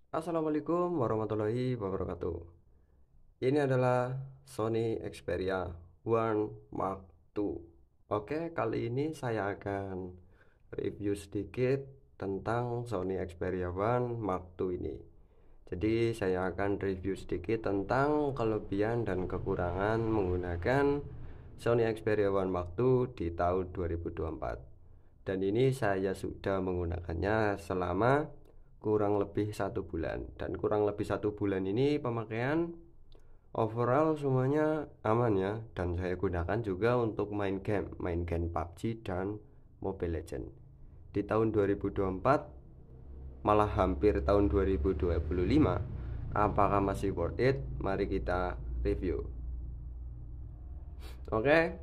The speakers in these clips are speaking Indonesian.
Assalamualaikum warahmatullahi wabarakatuh. Ini adalah Sony Xperia One Mark II. Oke, kali ini saya akan review sedikit tentang Sony Xperia One Mark II ini. Jadi saya akan review sedikit tentang kelebihan dan kekurangan menggunakan Sony Xperia One Mark II di tahun 2024. Dan ini saya sudah menggunakannya selama kurang lebih 1 bulan. Dan kurang lebih 1 bulan ini pemakaian overall semuanya aman ya. Dan saya gunakan juga untuk main game PUBG dan Mobile Legends. Di tahun 2024, malah hampir tahun 2025, apakah masih worth it? Mari kita review. Oke,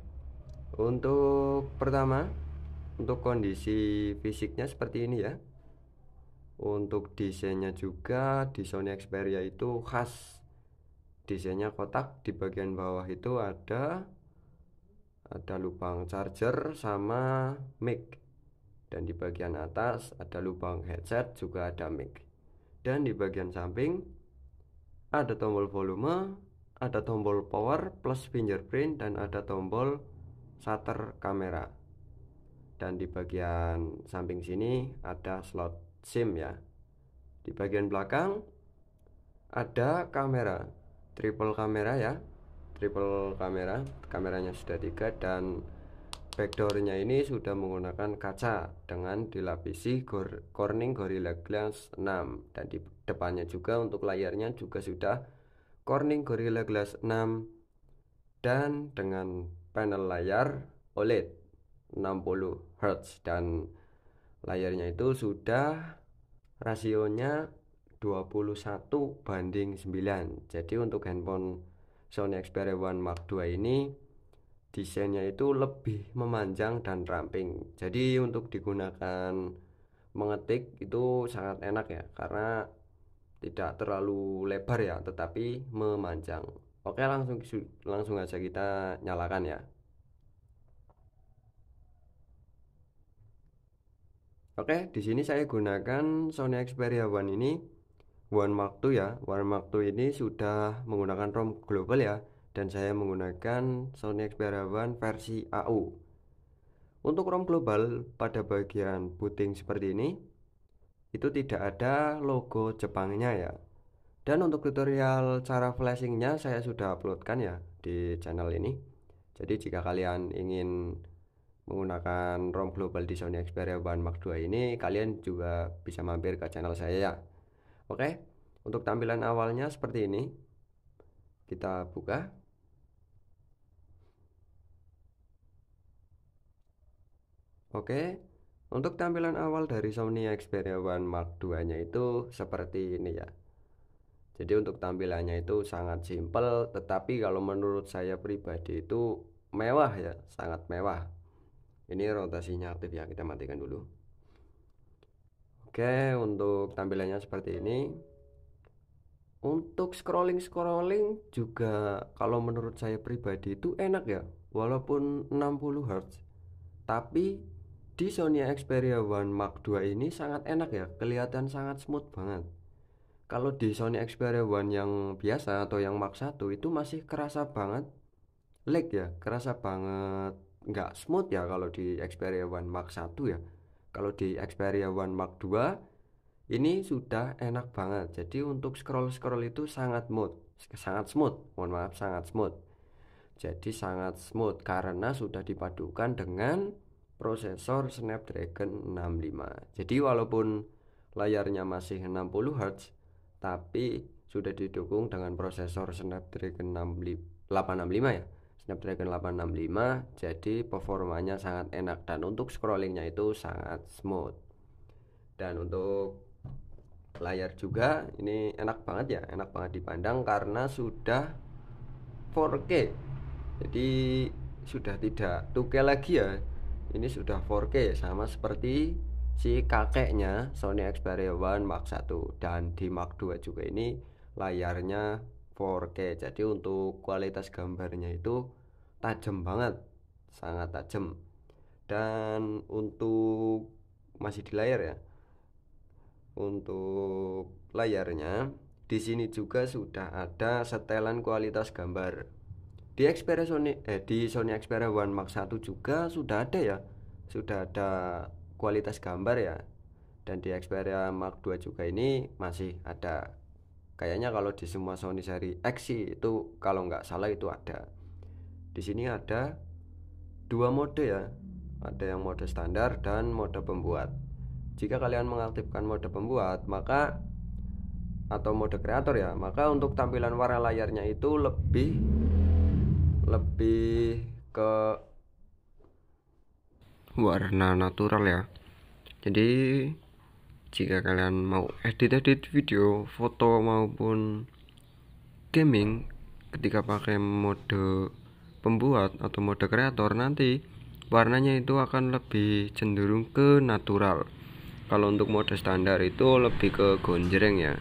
untuk pertama, untuk kondisi fisiknya seperti ini ya. Untuk desainnya juga di Sony Xperia itu khas. Desainnya kotak, di bagian bawah itu ada lubang charger sama mic. Dan di bagian atas ada lubang headset, juga ada mic. Dan di bagian samping ada tombol volume, ada tombol power plus fingerprint, dan ada tombol shutter kamera. Dan di bagian samping sini ada slot SIM ya. Di bagian belakang ada kamera, triple kamera ya, triple kamera. Kameranya sudah 3 dan backdoornya ini sudah menggunakan kaca dengan dilapisi Corning Gorilla Glass 6. Dan di depannya juga untuk layarnya juga sudah Corning Gorilla Glass 6 dan dengan panel layar OLED 60 Hz. Dan layarnya itu sudah rasionya 21:9. Jadi untuk handphone Sony Xperia One Mark II ini desainnya itu lebih memanjang dan ramping. Jadi untuk digunakan mengetik itu sangat enak ya, karena tidak terlalu lebar ya, tetapi memanjang. Oke, langsung aja kita nyalakan ya. Oke, di sini saya gunakan Sony Xperia One ini, One Mark II ya. One Mark II ini sudah menggunakan ROM global ya, dan saya menggunakan Sony Xperia One versi AU. Untuk ROM global pada bagian booting seperti ini, itu tidak ada logo Jepangnya ya. Dan untuk tutorial cara flashingnya saya sudah uploadkan ya di channel ini. Jadi jika kalian ingin menggunakan ROM global di Sony Xperia One Mark II ini, kalian juga bisa mampir ke channel saya ya. Oke, untuk tampilan awalnya seperti ini. Kita buka. Oke, untuk tampilan awal dari Sony Xperia One Mark II-nya itu seperti ini ya. Jadi untuk tampilannya itu sangat simpel, tetapi kalau menurut saya pribadi itu mewah ya, sangat mewah. Ini rotasinya aktif ya, kita matikan dulu. Oke, untuk tampilannya seperti ini. Untuk scrolling juga kalau menurut saya pribadi itu enak ya, walaupun 60 Hz. Tapi di Sony Xperia One Mark II ini sangat enak ya, kelihatan sangat smooth banget. Kalau di Sony Xperia One yang biasa atau yang Mark 1 itu masih kerasa banget lag ya, kerasa banget nggak smooth ya kalau di Xperia One Mark 1 ya. Kalau di Xperia One Mark 2 ini sudah enak banget. Jadi untuk scroll itu sangat smooth. Mohon maaf, sangat smooth. Jadi sangat smooth karena sudah dipadukan dengan prosesor Snapdragon 65. Jadi walaupun layarnya masih 60 Hz, tapi sudah didukung dengan prosesor Snapdragon 865 ya. Snapdragon 865, jadi performanya sangat enak dan untuk scrollingnya itu sangat smooth. Dan untuk layar juga ini enak banget ya, enak banget dipandang karena sudah 4K. Jadi sudah tidak 2K lagi ya. Ini sudah 4K sama seperti si kakeknya Sony Xperia One Mark 1. Dan di Mark 2 juga ini layarnya 4K. Jadi untuk kualitas gambarnya itu tajam banget, sangat tajam. Dan untuk masih di layar ya. Untuk layarnya, di sini juga sudah ada setelan kualitas gambar. Di Sony Xperia One Mark 1 juga sudah ada ya. Sudah ada kualitas gambar ya. Dan di Xperia Mark 2 juga ini masih ada. Kayaknya kalau di semua Sony seri X sih itu kalau nggak salah itu ada. Di sini ada dua mode ya. Ada yang mode standar dan mode pembuat. Jika kalian mengaktifkan mode pembuat, maka atau mode kreator ya, maka untuk tampilan warna layarnya itu lebih ke warna natural ya. Jadi jika kalian mau edit video, foto maupun gaming ketika pakai mode pembuat atau mode kreator, nanti warnanya itu akan lebih cenderung ke natural. Kalau untuk mode standar itu lebih ke gonjreng ya.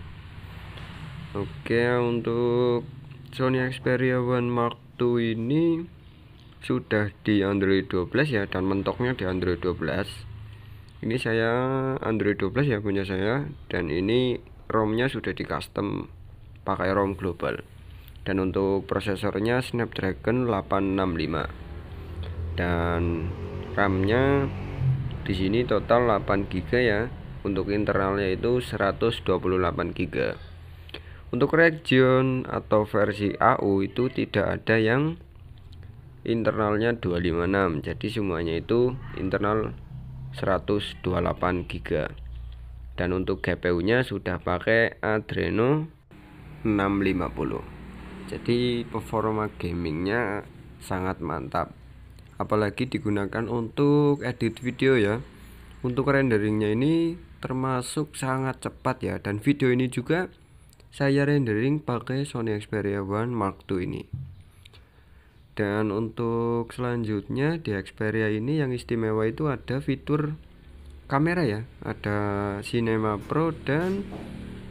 Oke, untuk Sony Xperia One Mark II ini sudah di Android 12 ya, dan mentoknya di Android 12. Ini saya Android 12 ya punya saya, dan ini ROM-nya sudah di custom pakai ROM global. Dan untuk prosesornya Snapdragon 865. Dan RAM-nya di sini total 8 GB ya. Untuk internalnya itu 128 GB. Untuk region atau versi AU itu tidak ada yang internalnya 256. Jadi semuanya itu internal 128 GB. Dan untuk GPU-nya sudah pakai Adreno 650. Jadi performa gamingnya sangat mantap. Apalagi digunakan untuk edit video ya. Untuk renderingnya ini termasuk sangat cepat ya. Dan video ini juga saya rendering pakai Sony Xperia One Mark II ini. Dan untuk selanjutnya di Xperia ini yang istimewa itu ada fitur kamera ya. Ada Cinema Pro dan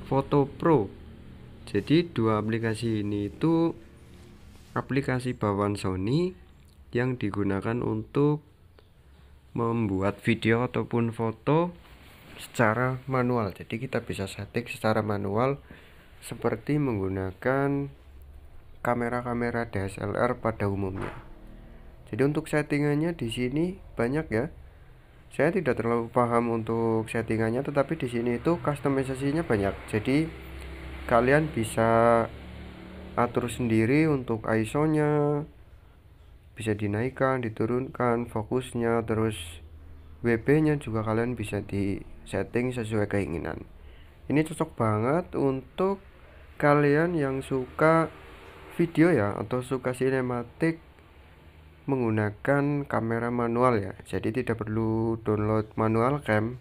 Photo Pro. Jadi dua aplikasi ini itu aplikasi bawaan Sony yang digunakan untuk membuat video ataupun foto secara manual. Jadi kita bisa setting secara manual seperti menggunakan kamera-kamera DSLR pada umumnya. Jadi untuk settingannya di sini banyak ya. Saya tidak terlalu paham untuk settingannya, tetapi di sini itu customisasinya banyak. Jadi kalian bisa atur sendiri untuk ISO-nya, bisa dinaikkan, diturunkan, fokusnya, terus WB-nya juga kalian bisa di setting sesuai keinginan. Ini cocok banget untuk kalian yang suka video ya, atau suka sinematik menggunakan kamera manual ya. Jadi tidak perlu download manual cam.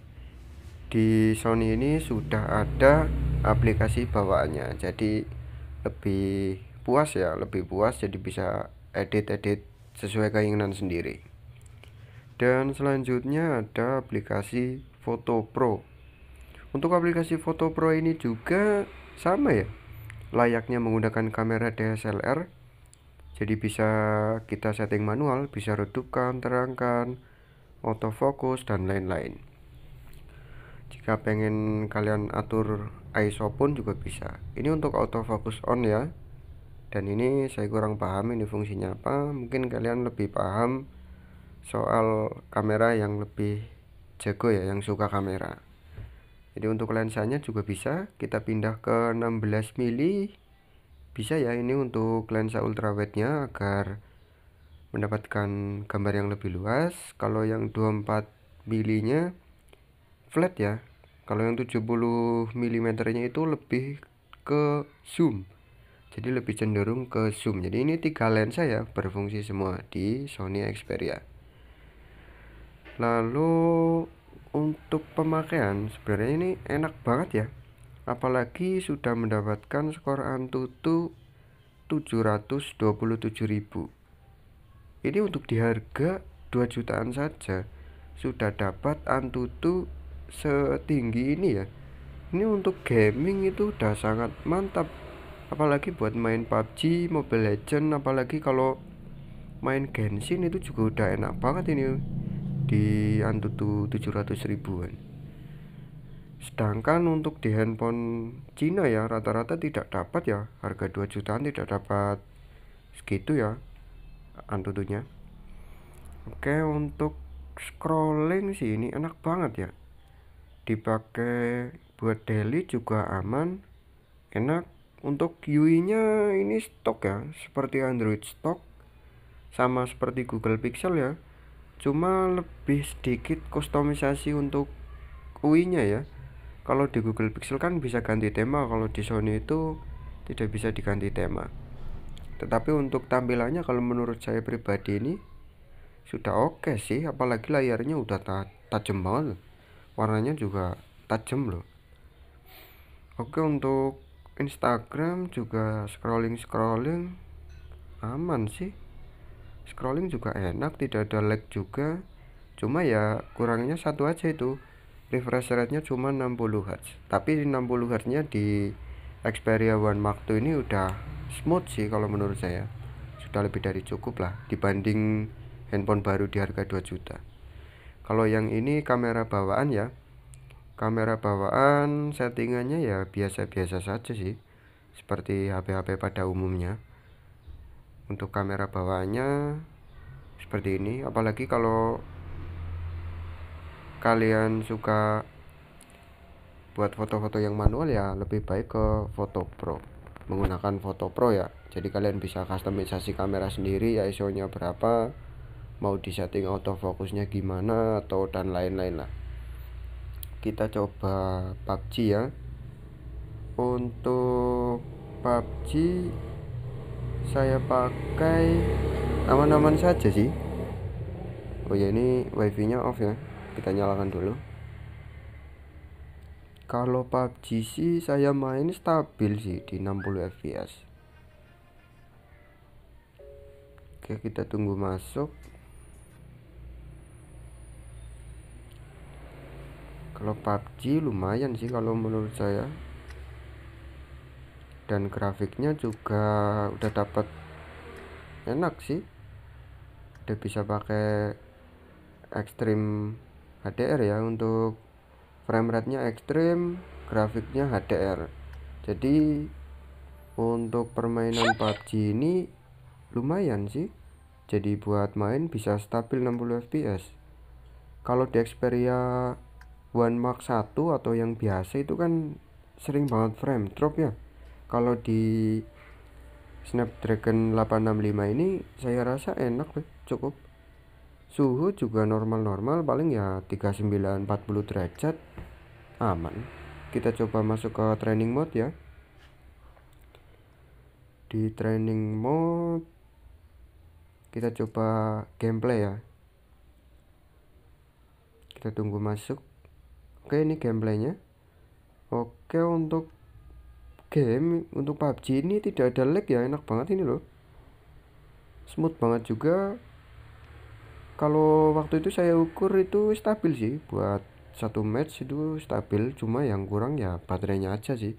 Di Sony ini sudah ada aplikasi bawaannya. Jadi lebih puas ya, jadi bisa edit sesuai keinginan sendiri. Dan selanjutnya ada aplikasi Photo Pro. Untuk aplikasi Photo Pro ini juga sama ya, layaknya menggunakan kamera DSLR. Jadi bisa kita setting manual, bisa redupkan, terangkan, autofocus dan lain-lain. Jika pengen kalian atur ISO pun juga bisa. Ini untuk autofocus on ya. Dan ini saya kurang paham ini fungsinya apa. Mungkin kalian lebih paham soal kamera yang lebih jago ya, yang suka kamera. Jadi untuk lensanya juga bisa kita pindah ke 16 mili. Bisa ya, ini untuk lensa ultrawide-nya agar mendapatkan gambar yang lebih luas. Kalau yang 24 milinya flat ya. Kalau yang 70 mm nya itu lebih ke zoom. Jadi lebih cenderung ke zoom. Jadi ini 3 lensa ya, berfungsi semua di Sony Xperia. Lalu untuk pemakaian sebenarnya ini enak banget ya. Apalagi sudah mendapatkan skor Antutu 727.000. Ini untuk di harga 2 jutaan saja sudah dapat Antutu setinggi ini ya. Ini untuk gaming itu udah sangat mantap. Apalagi buat main PUBG, Mobile Legend, apalagi kalau main Genshin itu juga udah enak banget ini di Antutu 700 ribuan. Sedangkan untuk di handphone Cina ya rata-rata tidak dapat ya, harga 2 jutaan tidak dapat segitu ya Antutunya. Oke, untuk scrolling sih ini enak banget ya, dipakai buat daily juga aman, enak. Untuk UI nya ini stok ya, seperti Android stok, sama seperti Google Pixel ya, cuma lebih sedikit kustomisasi untuk UI nya ya. Kalau di Google Pixel kan bisa ganti tema, kalau di Sony itu tidak bisa diganti tema. Tetapi untuk tampilannya kalau menurut saya pribadi ini sudah oke sih, apalagi layarnya udah tajam banget, warnanya juga tajam loh. Oke, untuk Instagram juga scrolling aman sih, scrolling juga enak, tidak ada lag juga. Cuma ya kurangnya satu aja, itu refresh rate nya cuma 60 Hz. Tapi 60 Hz nya di Xperia One Mark II ini udah smooth sih kalau menurut saya, sudah lebih dari cukup lah dibanding handphone baru di harga 2 juta. Kalau yang ini kamera bawaan ya, kamera bawaan settingannya ya biasa-biasa saja sih, seperti HP-HP pada umumnya. Untuk kamera bawaannya seperti ini, apalagi kalau kalian suka buat foto-foto yang manual ya lebih baik ke Photo Pro, menggunakan Photo Pro ya. Jadi kalian bisa customisasi kamera sendiri ya, ISO nya berapa, mau disetting autofocusnya gimana, atau dan lain-lain lah. Kita coba PUBG ya. Untuk PUBG saya pakai aman-aman saja sih. Oh ya, ini wifi nya off ya, kita nyalakan dulu. Kalau PUBG sih saya main stabil sih di 60 fps. Oke, kita tunggu masuk. Kalau PUBG lumayan sih kalau menurut saya, dan grafiknya juga udah dapat enak sih, udah bisa pakai ekstrim HDR ya. Untuk frame rate nya ekstrim, grafiknya HDR. Jadi untuk permainan PUBG ini lumayan sih, jadi buat main bisa stabil 60 fps. Kalau di Xperia One Mark 1 atau yang biasa itu kan sering banget frame drop ya. Kalau di Snapdragon 865 ini saya rasa enak cukup. Suhu juga normal-normal, paling ya 39-40 derajat, aman. Kita coba masuk ke training mode ya. Di training mode kita coba gameplay ya. Kita tunggu masuk. Oke, ini gameplaynya. Oke, untuk game, untuk PUBG ini tidak ada lag ya, enak banget ini loh, smooth banget juga. Kalau waktu itu saya ukur itu stabil sih, buat satu match itu stabil. Cuma yang kurang ya baterainya aja sih,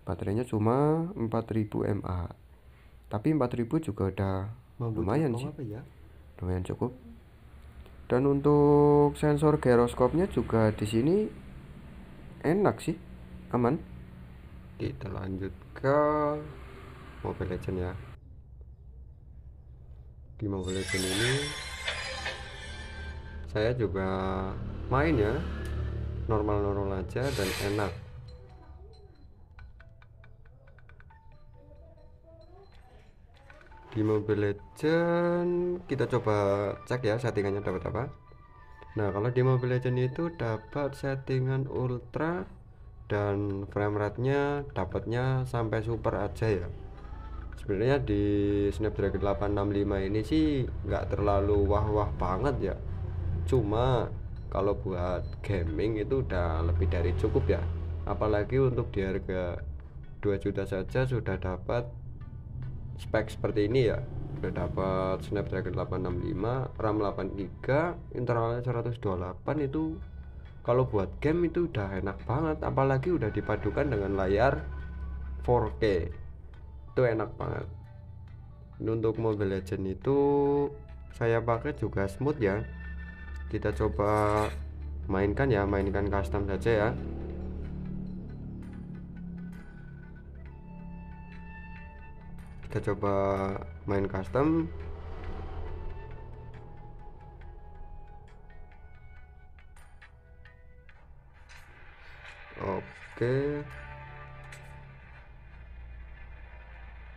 baterainya cuma 4000 mAh. Tapi 4000 juga udah lumayan sih ya? Lumayan cukup. Dan untuk sensor gyroskopnya juga di sini enak sih, aman. Kita lanjut ke Mobile Legend ya. Di Mobile Legend ini saya juga main ya, normal-normal aja dan enak. Di Mobile Legend kita coba cek ya settingannya dapat apa. Nah, kalau di Mobile Legend itu dapat settingan ultra, dan frame rate nya dapatnya sampai super aja ya. Sebenarnya di Snapdragon 865 ini sih nggak terlalu wah-wah banget ya, cuma kalau buat gaming itu udah lebih dari cukup ya. Apalagi untuk di harga 2 juta saja sudah dapat spek seperti ini ya. Udah dapat Snapdragon 865, RAM 8GB, internalnya 128. Itu kalau buat game itu udah enak banget, apalagi udah dipadukan dengan layar 4K, itu enak banget. Untuk Mobile Legend itu saya pakai juga smooth ya. Kita coba mainkan ya, mainkan custom saja ya. Kita coba main custom. Oke,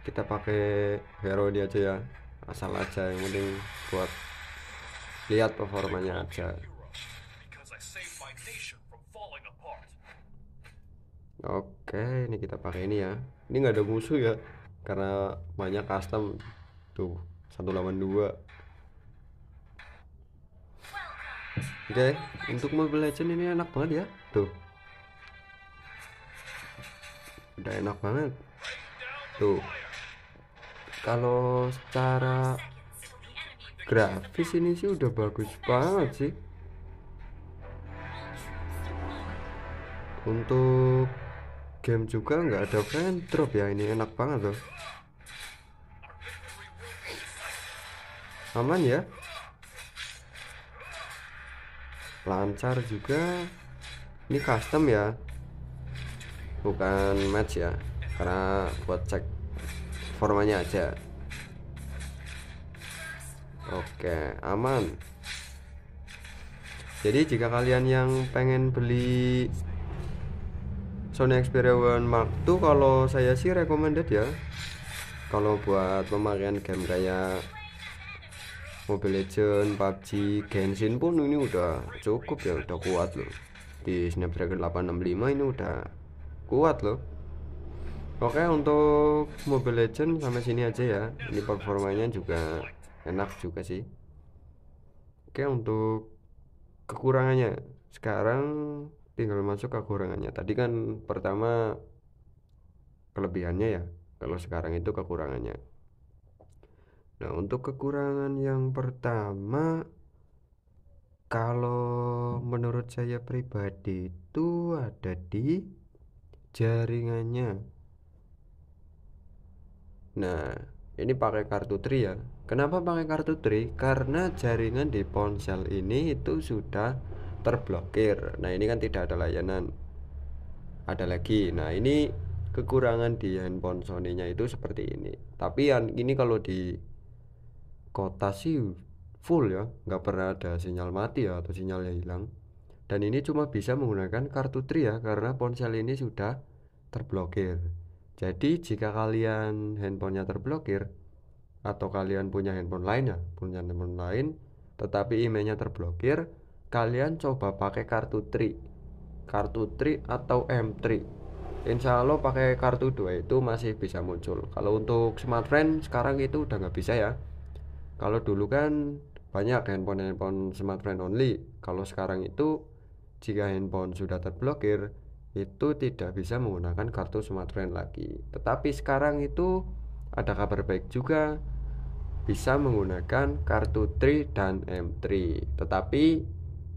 kita pakai hero dia aja ya, asal aja, yang penting buat lihat performanya aja. Oke, ini kita pakai ini ya. Ini nggak ada musuh ya, karena banyak custom tuh 182. Oke, untuk Mobile Legend ini enak banget ya. Tuh, udah enak banget. Tuh, kalau secara grafis ini sih udah bagus banget sih. Untuk game juga nggak ada frame drop ya, ini enak banget loh. Aman ya, lancar juga. Ini custom ya, bukan match ya, karena buat cek formanya aja. Oke, aman. Jadi jika kalian yang pengen beli Sony Xperia One Mark II, kalau saya sih recommended ya. Kalau buat pemakaian game kayak Mobile Legend, PUBG, Genshin pun ini udah cukup ya, udah kuat loh. Di Snapdragon 865 ini udah kuat loh. Oke, untuk Mobile Legend sampai sini aja ya. Ini performanya juga enak juga sih. Oke, untuk kekurangannya sekarang tinggal masuk ke kekurangannya. Tadi kan pertama kelebihannya ya, kalau sekarang itu kekurangannya. Nah, untuk kekurangan yang pertama, kalau menurut saya pribadi itu ada di jaringannya. Nah, ini pakai kartu tri ya. Kenapa pakai kartu tri? Karena jaringan di ponsel ini itu sudah terblokir. Nah, ini kan tidak ada layanan. Ada lagi. Nah, ini kekurangan di handphone Sony-nya itu seperti ini. Tapi yang ini kalau di kota sih full ya, nggak pernah ada sinyal mati ya atau sinyalnya hilang. Dan ini cuma bisa menggunakan kartu tri ya, karena ponsel ini sudah terblokir. Jadi jika kalian handphonenya terblokir, atau kalian punya handphone lain ya, punya handphone lain tetapi emailnya terblokir, kalian coba pakai kartu tri atau M3. Insya Allah pakai kartu 2 itu masih bisa muncul. Kalau untuk smartphone sekarang itu udah nggak bisa ya. Kalau dulu kan banyak handphone smartphone only. Kalau sekarang itu jika handphone sudah terblokir itu tidak bisa menggunakan kartu smartphone lagi. Tetapi sekarang itu ada kabar baik juga, bisa menggunakan kartu tri dan M3. Tetapi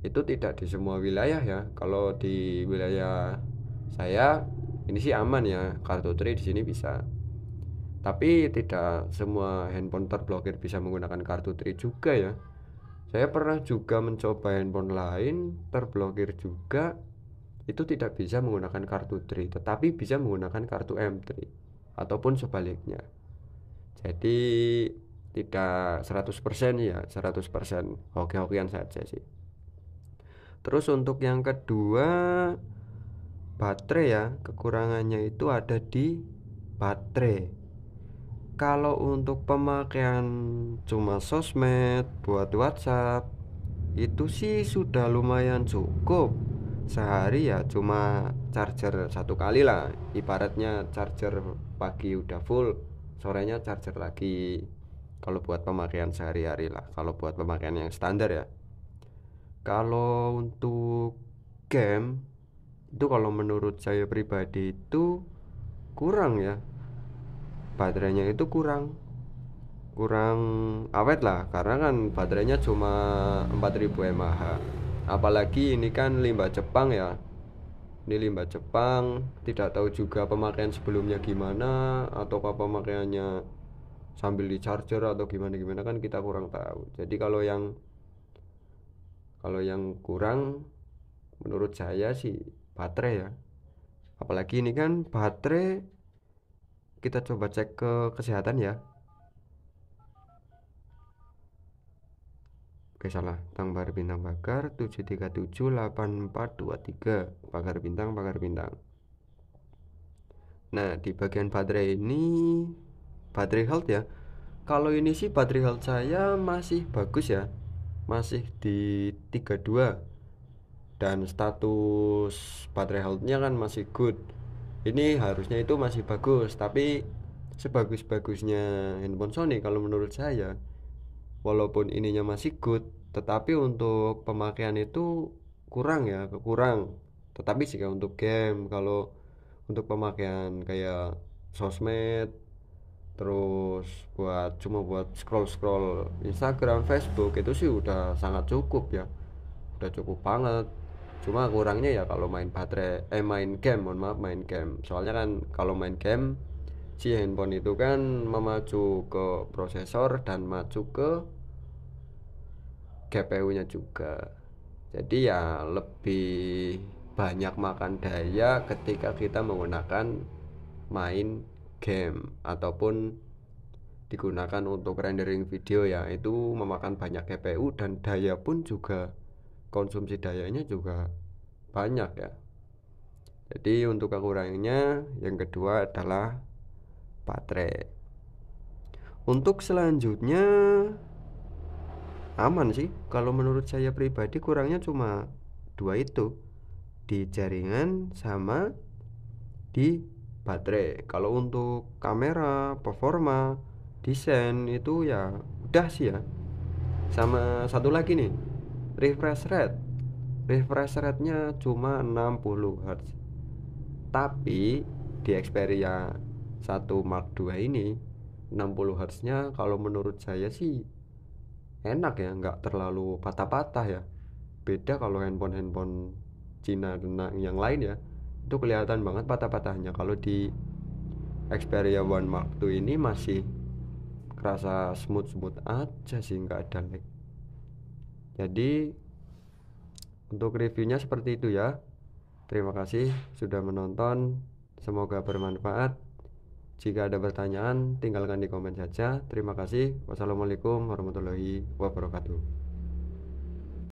itu tidak di semua wilayah ya. Kalau di wilayah saya ini sih aman ya, kartu tri di sini bisa. Tapi tidak semua handphone terblokir bisa menggunakan kartu tri juga ya. Saya pernah juga mencoba handphone lain terblokir juga, itu tidak bisa menggunakan kartu tri, tetapi bisa menggunakan kartu M3 ataupun sebaliknya. Jadi tidak 100% ya, 100% hoki-hokian saja sih. Terus untuk yang kedua, baterai ya, kekurangannya itu ada di baterai. Kalau untuk pemakaian cuma sosmed, buat WhatsApp, itu sih sudah lumayan cukup. Sehari ya cuma charger satu kali lah. Ibaratnya charger pagi udah full, sorenya charger lagi. Kalau buat pemakaian sehari-hari lah. Kalau buat pemakaian yang standar ya. Kalau untuk game, itu kalau menurut saya pribadi itu kurang ya. Baterainya itu kurang kurang awet lah, karena kan baterainya cuma 4000 mAh. Apalagi ini kan limbah Jepang ya. Ini limbah Jepang, tidak tahu juga pemakaian sebelumnya gimana, ataukah pemakaiannya sambil di charger atau gimana gimana, kan kita kurang tahu. Jadi kalau yang kurang menurut saya sih baterai ya. Apalagi ini kan baterai kita coba cek ke kesehatan ya. Oke, salah. Pagar bintang pagar 7378423. Pagar bintang, pagar bintang. Nah, di bagian baterai ini baterai health ya. Kalau ini sih baterai health saya masih bagus ya. Masih di 32 dan status baterai health-nya kan masih good. Ini harusnya itu masih bagus, tapi sebagus-bagusnya handphone Sony kalau menurut saya, walaupun ininya masih good, tetapi untuk pemakaian itu kurang ya, kurang. Tetapi jika untuk game, kalau untuk pemakaian kayak sosmed, terus cuma buat scroll-scroll Instagram, Facebook itu sih udah sangat cukup ya. Udah cukup banget. Cuma kurangnya ya kalau main game, mohon maaf, main game. Soalnya kan kalau main game si handphone itu kan memacu ke prosesor dan maju ke GPU-nya juga. Jadi ya lebih banyak makan daya ketika kita menggunakan main game ataupun digunakan untuk rendering video ya, itu memakan banyak GPU dan daya pun juga, konsumsi dayanya juga banyak ya. Jadi untuk kekurangannya yang kedua adalah baterai. Untuk selanjutnya aman sih, kalau menurut saya pribadi kurangnya cuma dua itu, di jaringan sama di baterai. Kalau untuk kamera, performa, desain itu ya udah sih ya. Sama satu lagi nih, refresh rate. Refresh rate-nya cuma 60 Hz. Tapi di Xperia 1 Mark II ini 60 Hz-nya kalau menurut saya sih enak ya, nggak terlalu patah-patah ya. Beda kalau handphone-handphone Cina dan yang lain ya, itu kelihatan banget patah-patahnya. Kalau di Xperia One Mark II ini masih kerasa smooth-smooth aja sih, nggak ada lag. Jadi untuk reviewnya seperti itu ya. Terima kasih sudah menonton, semoga bermanfaat. Jika ada pertanyaan tinggalkan di komen saja. Terima kasih. Wassalamualaikum warahmatullahi wabarakatuh.